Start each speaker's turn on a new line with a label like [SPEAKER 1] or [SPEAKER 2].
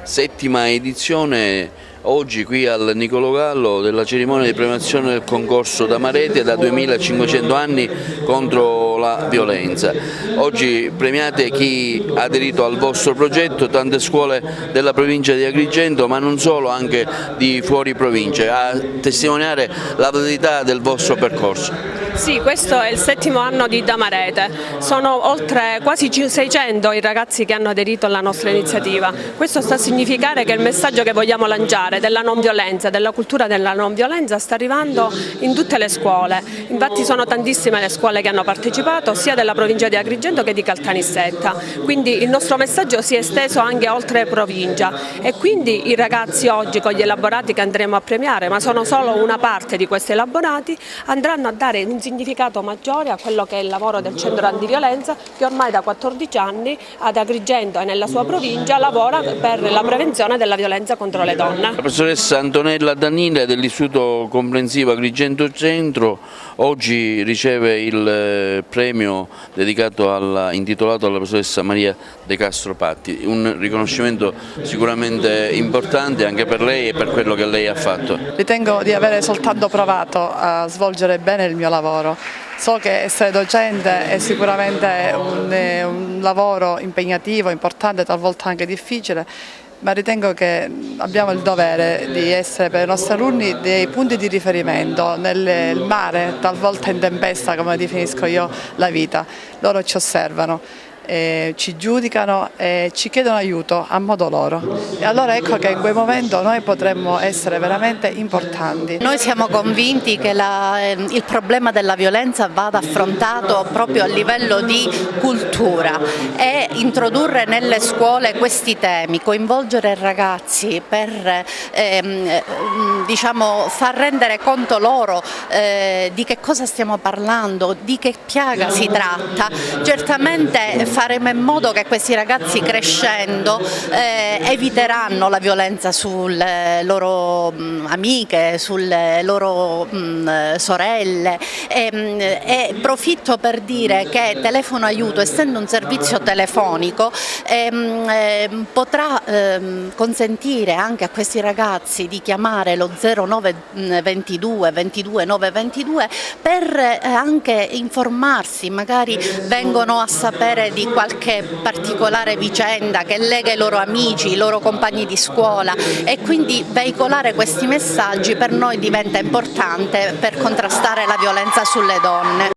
[SPEAKER 1] settima edizione oggi qui al Niccolò Gallo della cerimonia di premiazione del concorso d'Amarete da 2500 anni contro la violenza. Oggi premiate chi ha aderito al vostro progetto, tante scuole della provincia di Agrigento, ma non solo, anche di fuori provincia, a testimoniare la validità del vostro percorso.
[SPEAKER 2] Sì, questo è il settimo anno di Damarete, sono oltre quasi 600 i ragazzi che hanno aderito alla nostra iniziativa. Questo sta a significare che il messaggio che vogliamo lanciare della non violenza, della cultura della non violenza sta arrivando in tutte le scuole. Infatti sono tantissime le scuole che hanno partecipato, sia della provincia di Agrigento che di Caltanissetta. Quindi il nostro messaggio si è esteso anche oltre provincia e quindi i ragazzi oggi con gli elaborati che andremo a premiare, ma sono solo una parte di questi elaborati, andranno a dare un significato maggiore a quello che è il lavoro del centro antiviolenza che ormai da 14 anni ad Agrigento e nella sua provincia lavora per la prevenzione della violenza contro le donne.
[SPEAKER 1] La professoressa Antonella Danile dell'Istituto Comprensivo Agrigento Centro oggi riceve il premio intitolato alla professoressa Maria De Castro Patti, un riconoscimento sicuramente importante anche per lei e per quello che lei ha fatto.
[SPEAKER 3] Ritengo di avere soltanto provato a svolgere bene il mio lavoro. So che essere docente è sicuramente un lavoro impegnativo, importante, talvolta anche difficile, ma ritengo che abbiamo il dovere di essere per i nostri alunni dei punti di riferimento nel mare, talvolta in tempesta, come definisco io la vita. Loro ci osservano, ci giudicano e ci chiedono aiuto a modo loro. E allora ecco che in quel momento noi potremmo essere veramente importanti.
[SPEAKER 4] Noi siamo convinti che il problema della violenza vada affrontato proprio a livello di cultura e introdurre nelle scuole questi temi, coinvolgere i ragazzi per far rendere conto loro di che cosa stiamo parlando, di che piaga si tratta. Certamente faremo in modo che questi ragazzi crescendo eviteranno la violenza sulle loro amiche, sulle loro sorelle e profitto per dire che Telefono Aiuto, essendo un servizio telefonico, potrà consentire anche a questi ragazzi di chiamare lo 0922 22 922 per anche informarsi, magari vengono a sapere di qualche particolare vicenda che lega i loro amici, i loro compagni di scuola e quindi veicolare questi messaggi per noi diventa importante per contrastare la violenza sulle donne.